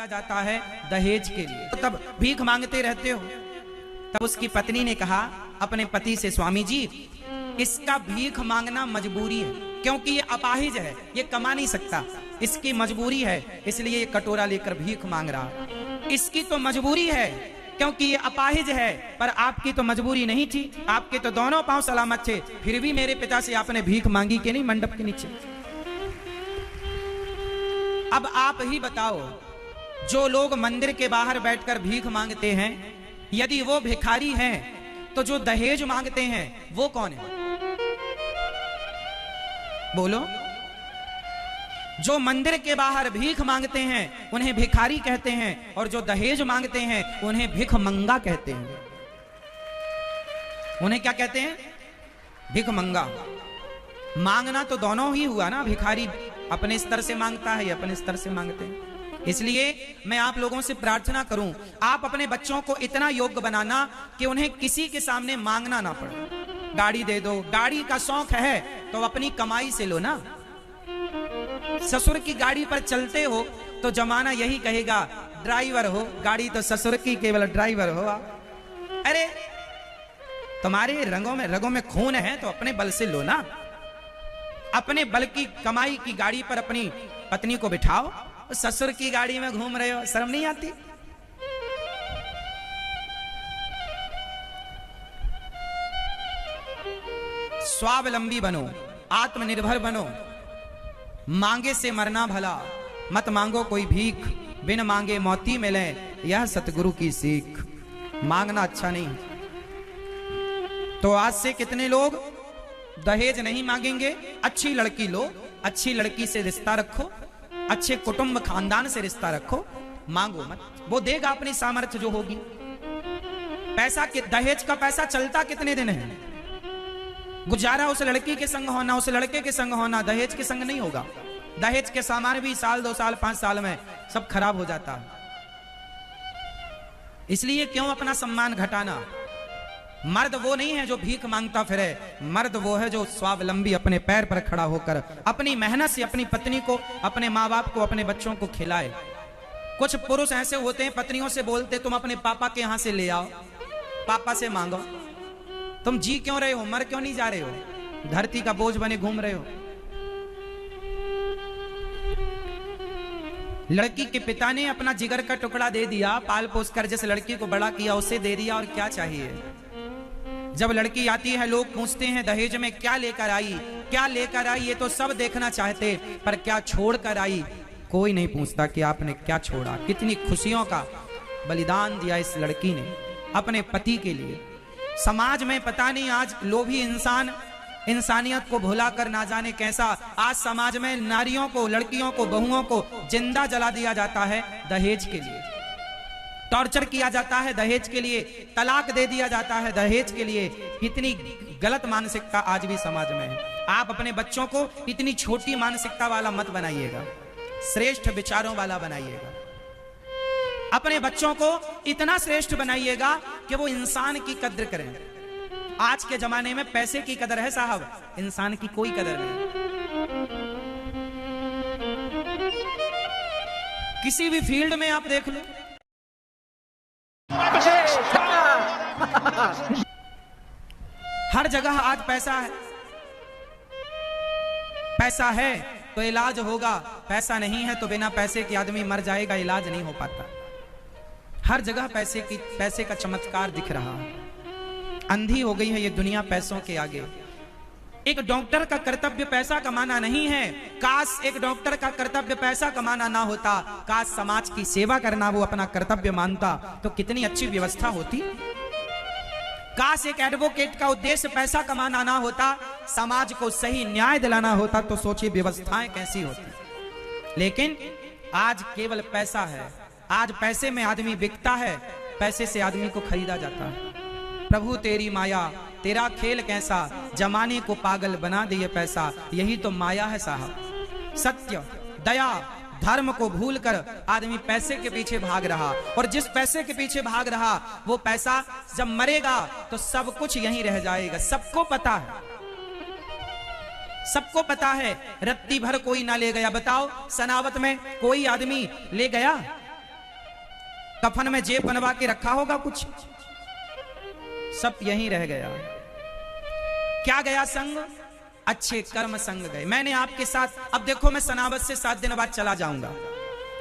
जाता है दहेज के लिए। तो तब भीख मांगते रहते हो। तब उसकी पत्नी ने कहा अपने पति से, स्वामी जी इसका भीख मांगना मजबूरी है, क्योंकि ये अपाहिज है, ये कमा नहीं सकता, इसकी मजबूरी है, इसलिए ये कटोरा लेकर भीख मांग रहा है। इसकी तो मजबूरी है क्योंकि ये अपाहिज है, पर आपकी तो मजबूरी नहीं थी, आपके तो दोनों पांव सलामत थे, फिर भी मेरे पिता से आपने भीख मांगी कि नहीं मंडप के नीचे। अब आप ही बताओ, जो लोग मंदिर के बाहर बैठकर भीख मांगते हैं, यदि वो भिखारी हैं, तो जो दहेज मांगते हैं वो कौन है? बोलो। जो मंदिर के बाहर भीख मांगते हैं उन्हें भिखारी कहते हैं, और जो दहेज मांगते हैं उन्हें भिख मंगा कहते हैं। उन्हें क्या कहते हैं? भिख मंगा। मांगना तो दोनों ही हुआ ना, भिखारी अपने स्तर से मांगता है, अपने स्तर से मांगते हैं। इसलिए मैं आप लोगों से प्रार्थना करूं, आप अपने बच्चों को इतना योग्य बनाना कि उन्हें किसी के सामने मांगना ना पड़े। गाड़ी दे दो, गाड़ी का शौक है तो अपनी कमाई से लो ना। ससुर की गाड़ी पर चलते हो तो जमाना यही कहेगा ड्राइवर हो, गाड़ी तो ससुर की, केवल ड्राइवर हो। अरे तुम्हारे रगों में खून है तो अपने बल से लो ना। अपने बल की कमाई की गाड़ी पर अपनी पत्नी को बिठाओ, ससुर की गाड़ी में घूम रहे हो, शर्म नहीं आती? स्वावलंबी बनो, आत्मनिर्भर बनो, मांगे से मरना भला, मत मांगो कोई भीख, बिन मांगे मौती मिले, यह सतगुरु की सीख। मांगना अच्छा नहीं। तो आज से कितने लोग दहेज नहीं मांगेंगे? अच्छी लड़की लो, अच्छी लड़की से रिश्ता रखो, अच्छे कुटुंब खानदान से रिश्ता रखो, मांगो मत, वो देगा अपनी सामर्थ्य जो होगी। पैसा के दहेज का पैसा चलता कितने दिन है? गुजारा उस लड़की के संग होना, उस लड़के के संग होना, दहेज के संग नहीं होगा। दहेज के सामान भी साल 2 साल 5 साल में सब खराब हो जाता है। इसलिए क्यों अपना सम्मान घटाना? मर्द वो नहीं है जो भीख मांगता फिरे, मर्द वो है जो स्वावलंबी अपने पैर पर खड़ा होकर अपनी मेहनत से अपनी पत्नी को, अपने माँ बाप को, अपने बच्चों को खिलाए। कुछ पुरुष ऐसे होते हैं, पत्नियों से बोलते तुम अपने पापा के यहां से ले आओ, पापा से मांगो। तुम जी क्यों रहे हो? मर क्यों नहीं जा रहे हो? धरती का बोझ बने घूम रहे हो। लड़की के पिता ने अपना जिगर का टुकड़ा दे दिया, पाल पोस कर जिस लड़की को बड़ा किया उसे दे दिया, और क्या चाहिए? जब लड़की आती है लोग पूछते हैं दहेज में क्या लेकर आई, क्या लेकर आई, ये तो सब देखना चाहते, पर क्या छोड़ कर आई कोई नहीं पूछता कि आपने क्या छोड़ा। कितनी खुशियों का बलिदान दिया इस लड़की ने अपने पति के लिए। समाज में पता नहीं आज लोभी इंसान इंसानियत को भुला कर ना जाने कैसा आज समाज में नारियों को, लड़कियों को, बहुओं को जिंदा जला दिया जाता है दहेज के लिए, टॉर्चर किया जाता है दहेज के लिए, तलाक दे दिया जाता है दहेज के लिए। इतनी गलत मानसिकता आज भी समाज में है। आप अपने बच्चों को इतनी छोटी मानसिकता वाला मत बनाइएगा, श्रेष्ठ विचारों वाला बनाइएगा। अपने बच्चों को इतना श्रेष्ठ बनाइएगा कि वो इंसान की कद्र करें। आज के जमाने में पैसे की कदर है साहब, इंसान की कोई कदर नहीं। किसी भी फील्ड में आप देख लो, हर जगह आज पैसा है। पैसा है तो इलाज होगा, पैसा नहीं है तो बिना पैसे के आदमी मर जाएगा, इलाज नहीं हो पाता। हर जगह पैसे का चमत्कार दिख रहा है। अंधी हो गई है ये दुनिया पैसों के आगे। एक डॉक्टर का कर्तव्य पैसा कमाना नहीं है। काश एक डॉक्टर का कर्तव्य पैसा कमाना ना होता, काश समाज की सेवा करना वो अपना कर्तव्य मानता, तो कितनी अच्छी व्यवस्था होती। काश एक एडवोकेट का उद्देश्य पैसा कमाना ना होता, समाज को सही न्याय दिलाना होता, तो सोचिए व्यवस्थाएं कैसी होती। लेकिन आज केवल पैसा है। आज पैसे में आदमी बिकता है, पैसे से आदमी को खरीदा जाता है। प्रभु तेरी माया, तेरा खेल कैसा, जमाने को पागल बना दिए पैसा, यही तो माया है साहब। सत्य, दया, धर्म को भूलकर आदमी पैसे के पीछे भाग रहा, और जिस पैसे के पीछे भाग रहा वो पैसा जब मरेगा तो सब कुछ यहीं रह जाएगा। सबको पता है, सबको पता है, रत्ती भर कोई ना ले गया। बताओ सनावत में कोई आदमी ले गया? कफन में जेब बनवा के रखा होगा कुछ, सब यहीं रह गया। क्या गया संग? अच्छे कर्म संग गए। मैंने आपके साथ, अब देखो मैं सनावत से 7 दिन बाद चला जाऊंगा,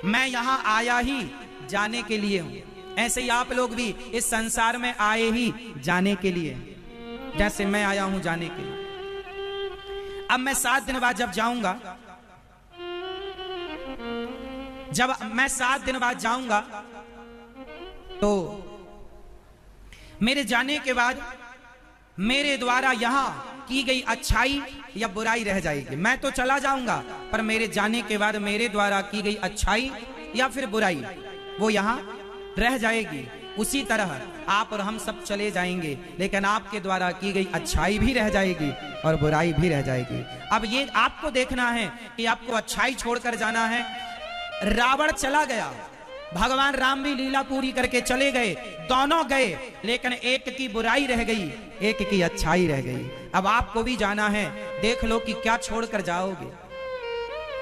मैं यहां आया ही जाने के लिए हूं। ऐसे ही आप लोग भी इस संसार में आए ही जाने के लिए, जैसे मैं आया हूं जाने के लिए। अब मैं 7 दिन बाद जब जाऊंगा, जब मैं 7 दिन बाद जाऊंगा तो मेरे जाने के बाद मेरे द्वारा यहां की गई अच्छाई या बुराई रह जाएगी। मैं तो चला जाऊंगा, पर मेरे जाने के बाद मेरे द्वारा की गई अच्छाई या फिर बुराई वो यहां रह जाएगी। उसी तरह आप और हम सब चले जाएंगे, लेकिन आपके द्वारा की गई अच्छाई भी रह जाएगी और बुराई भी रह जाएगी। अब ये आपको देखना है कि आपको अच्छाई छोड़कर जाना है। रावण चला गया, भगवान राम भी लीला पूरी करके चले गए, दोनों गए, लेकिन एक की बुराई रह गई, एक की अच्छाई रह गई। अब आपको भी जाना है, देख लो कि क्या छोड़कर जाओगे।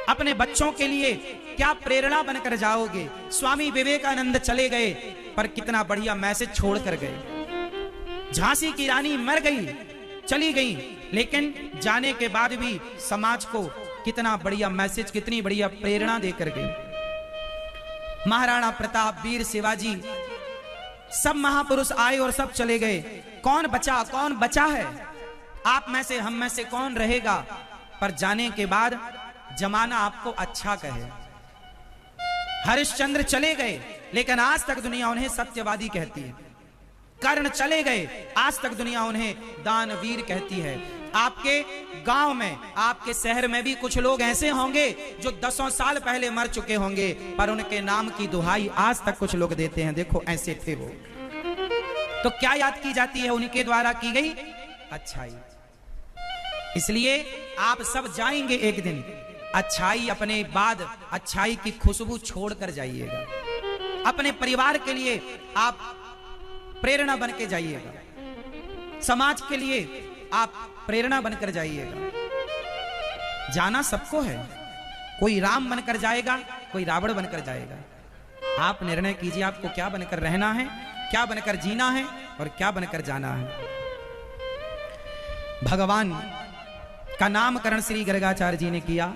अपने बच्चों के लिए क्या प्रेरणा बनकर जाओगे। स्वामी विवेकानंद चले गए, पर कितना बढ़िया मैसेज छोड़कर गए। झांसी की रानी मर गई, चली गई, लेकिन जाने के बाद भी समाज को कितना बढ़िया मैसेज, कितनी बढ़िया प्रेरणा देकर गई। महाराणा प्रताप, वीर शिवाजी, सब महापुरुष आए और सब चले गए। कौन बचा? कौन बचा है? आप में से, हम में से कौन रहेगा? पर जाने के बाद जमाना आपको अच्छा कहे। हरिश्चंद्र चले गए, लेकिन आज तक दुनिया उन्हें सत्यवादी कहती है। कर्ण चले गए, आज तक दुनिया उन्हें दानवीर कहती है। आपके गांव में, आपके शहर में भी कुछ लोग ऐसे होंगे जो 10 साल पहले मर चुके होंगे, पर उनके नाम की दुहाई आज तक कुछ लोग देते हैं, देखो ऐसे थे वो। तो क्या याद की जाती है? उनके द्वारा की गई अच्छाई। इसलिए आप सब जाएंगे एक दिन, अच्छाई अपने बाद अच्छाई की खुशबू छोड़कर जाइएगा। अपने परिवार के लिए आप प्रेरणा बन के जाइएगा, समाज के लिए आप प्रेरणा बनकर जाइएगा। जाना सबको है, कोई राम बनकर जाएगा, कोई रावण बनकर जाएगा। आप निर्णय कीजिए आपको क्या बनकर रहना है, क्या बनकर जीना है और क्या बनकर जाना है। भगवान का नामकरण श्री गर्गाचार्य जी ने किया।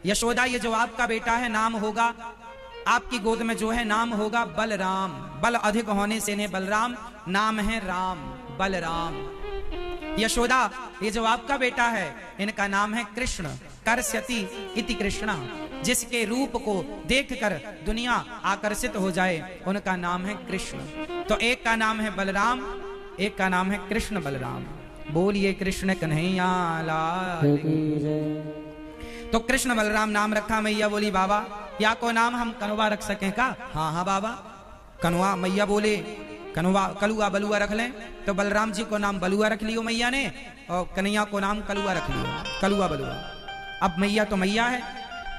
यशोदा, ये जो आपका बेटा है, नाम होगा आपकी गोद में जो है नाम होगा बलराम। बल अधिक होने से इन्हें बलराम नाम है, राम बलराम। यशोदा, ये जो आपका बेटा है, इनका नाम है कृष्ण। कर्ष्यति इति कृष्णा, जिसके रूप को देखकर दुनिया आकर्षित हो जाए, उनका नाम है कृष्ण। तो एक का नाम है बलराम, एक का नाम है कृष्ण बलराम। बोलिए कृष्ण कन्हैया लाल की। तो कृष्ण बलराम नाम रखा। मैया बोली, बाबा या को नाम हम कनुआ रख सकें का? हाँ हाँ बाबा, कनुआ। मैया बोले, कनुआ कलुआ बलुआ रख लें। तो बलराम जी को नाम बलुआ रख लियो मैया ने, और कन्हैया को नाम कलुआ रख लियो, कलुआ बलुआ। अब मैया तो मैया है,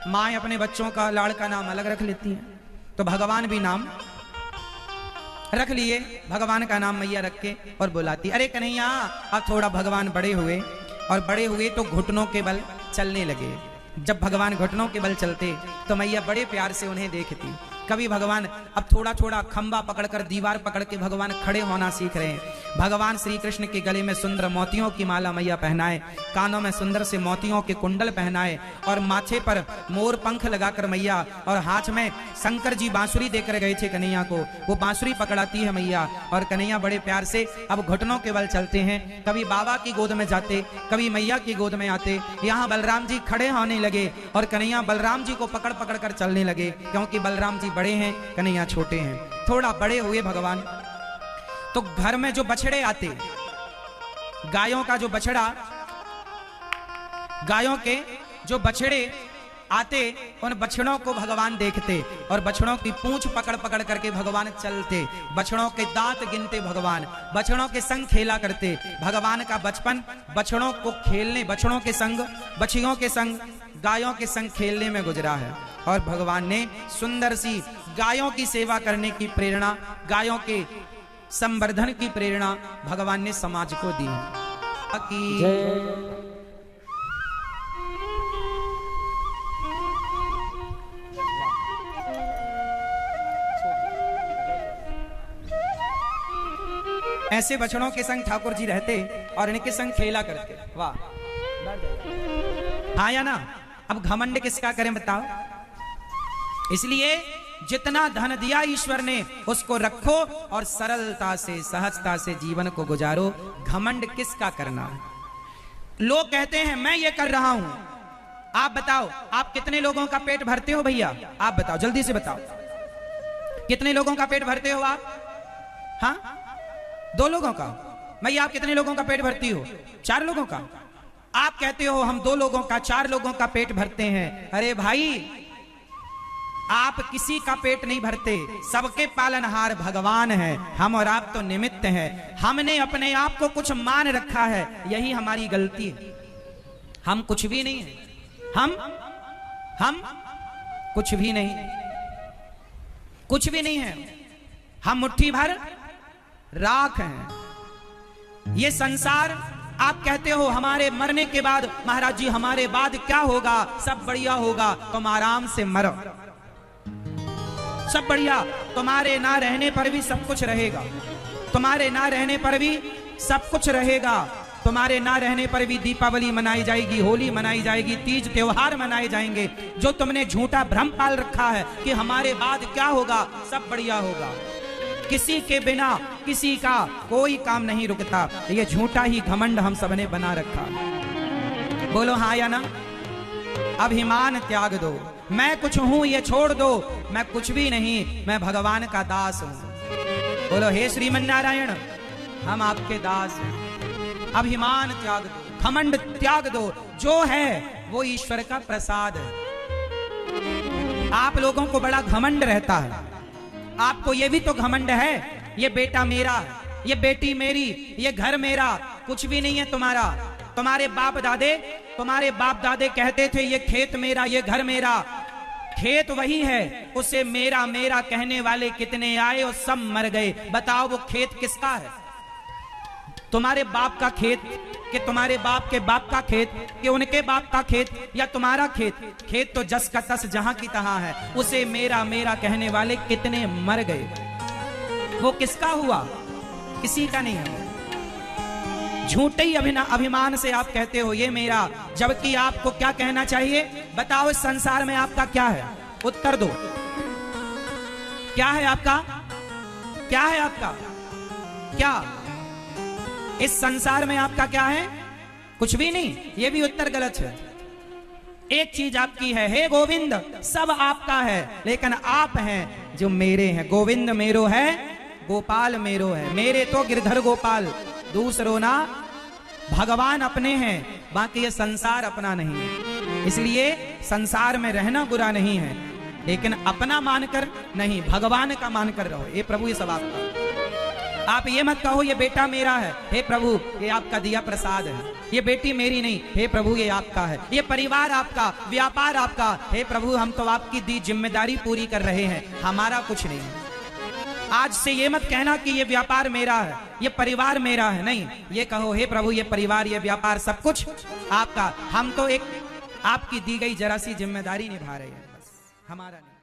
माँ अपने बच्चों का लाड़ का नाम अलग रख लेती है। तो भगवान भी नाम रख लिए, भगवान का नाम मैया रख के और बुलाती, अरे कन्हैया। अब थोड़ा भगवान बड़े हुए, और बड़े हुए तो घुटनों के बल चलने लगे। जब भगवान घुटनों के बल चलते तो मैया बड़े प्यार से उन्हें देखती। कभी भगवान अब थोड़ा थोड़ा खंबा पकड़कर, दीवार पकड़ के भगवान खड़े होना सीख रहे हैं। भगवान श्री कृष्ण के गले में सुंदर मोतियों की माला मैया पहनाए, कानों में सुंदर से मोतियों के कुंडल पहनाए, और माथे पर मोर पंख लगाकर मैया, और हाथ में शंकर जी बांसुरी देकर गए थे कन्हैया को, वो बांसुरी पकड़ाती है मैया। और कन्हैया बड़े प्यार से अब घुटनों के बल चलते हैं। कभी बाबा की गोद में जाते, कभी मैया की गोद में आते। यहाँ बलराम जी खड़े होने लगे और कन्हैया बलराम जी को पकड़ पकड़ कर चलने लगे, क्योंकि बलराम जी बड़े हैं, कन्हैया छोटे हैं। थोड़ा बड़े हुए भगवान, तो घर में जो बछड़े आते, गायों का जो बछड़ा, गायों के जो बछड़े आते, उन बछड़ों को भगवान देखते, और बछड़ों की पूंछ पकड़ पकड़ करके भगवान चलते, बछड़ों के दांत गिनते भगवान, बछड़ों के संग खेला करते। भगवान का बचपन बछड़ों को खेलने, बछड़ों के संग, बछियों के संग, गायों के संग खेलने में गुजरा है। और भगवान ने सुंदर सी गायों की सेवा करने की प्रेरणा, गायों के संवर्धन की प्रेरणा भगवान ने समाज को दी है। ऐसे बछड़ों के संग ठाकुर जी रहते और इनके संग खेला करते। वाह, हाँ या ना। अब घमंड किसका करें बताओ। इसलिए जितना धन दिया ईश्वर ने उसको रखो और सरलता से सहजता से जीवन को गुजारो। घमंड किसका करना है। लोग कहते हैं मैं ये कर रहा हूं, आप बताओ आप कितने लोगों का पेट भरते हो भैया, आप बताओ जल्दी से बताओ, कितने लोगों का पेट भरते हो आप। हाँ, 2 लोगों का। भैया आप कितने लोगों का पेट भरती हो? 4 लोगों का। आप कहते हो हम 2 लोगों का 4 लोगों का पेट भरते हैं। अरे भाई, आप किसी का पेट नहीं भरते, सबके पालनहार भगवान है। हम और आप तो निमित्त हैं। हमने अपने आप को कुछ मान रखा है, यही हमारी गलती है। हम कुछ भी नहीं है, हम कुछ भी नहीं, कुछ भी नहीं है। हम मुट्ठी भर राख हैं। ये संसार, आप कहते हो हमारे मरने के बाद, महाराज जी हमारे बाद क्या होगा, सब बढ़िया होगा, तुम आराम से मरो, सब बढ़िया, तुम्हारे ना रहने पर भी सब कुछ रहेगा, तुम्हारे ना रहने पर भी सब कुछ रहेगा, तुम्हारे ना रहने पर भी दीपावली मनाई जाएगी, होली मनाई जाएगी, तीज त्योहार मनाए जाएंगे। जो तुमने झूठा भ्रम पाल रखा है कि हमारे बाद क्या होगा, सब बढ़िया होगा, किसी के बिना किसी का कोई काम नहीं रुकता, ये झूठा ही घमंड हम सबने बना रखा। बोलो हाँ या ना। अभिमान त्याग दो, मैं कुछ हूं ये छोड़ दो, मैं कुछ भी नहीं, मैं भगवान का दास हूं। बोलो हे श्रीमन नारायण, हम आपके दास हैं। अभिमान त्याग दो, घमंड त्याग दो, जो है वो ईश्वर का प्रसाद है। आप लोगों को बड़ा घमंड रहता है, आपको ये भी तो घमंड है, ये बेटा मेरा है, ये बेटी मेरी, ये घर मेरा, कुछ भी नहीं है तुम्हारा। तुम्हारे बाप दादे कहते थे ये खेत मेरा, ये घर मेरा। खेत वही है, उसे मेरा मेरा कहने वाले कितने आए और सब मर गए। बताओ वो खेत किसका है? तुम्हारे बाप का खेत कि तुम्हारे बाप के बाप का खेत कि उनके बाप का खेत या तुम्हारा खेत? खेत तो जस का तस जहां की तहां है, उसे मेरा मेरा कहने वाले कितने मर गए। वो किसका हुआ? किसी का नहीं है। झूठे ही अभिमान से आप कहते हो ये मेरा, जबकि आपको क्या कहना चाहिए? बताओ इस संसार में आपका क्या है? उत्तर दो, क्या है आपका? क्या है आपका? क्या इस संसार में आपका क्या है? कुछ भी नहीं। ये भी उत्तर गलत है। एक चीज आपकी है, हे गोविंद, सब आपका है, लेकिन आप हैं जो मेरे हैं। गोविंद मेरो है, गोपाल मेरो है। मेरे तो गिरधर गोपाल, दूसरों ना, भगवान अपने हैं, बाकी ये संसार अपना नहीं है। इसलिए संसार में रहना बुरा नहीं है, लेकिन अपना मानकर नहीं, भगवान का मानकर रहो। ये प्रभु ये सब आपका। आप ये मत कहो ये बेटा मेरा है, हे प्रभु ये आपका दिया प्रसाद है। ये बेटी मेरी नहीं, हे प्रभु ये आपका है। ये परिवार आपका, व्यापार आपका, हे प्रभु हम तो आपकी दी जिम्मेदारी पूरी कर रहे हैं, हमारा कुछ नहीं है। आज से ये मत कहना कि ये व्यापार मेरा है, ये परिवार मेरा है, नहीं। ये कहो हे प्रभु ये परिवार, ये व्यापार सब कुछ आपका, हम तो एक आपकी दी गई जरा सी जिम्मेदारी निभा रहे हैं, बस हमारा नहीं।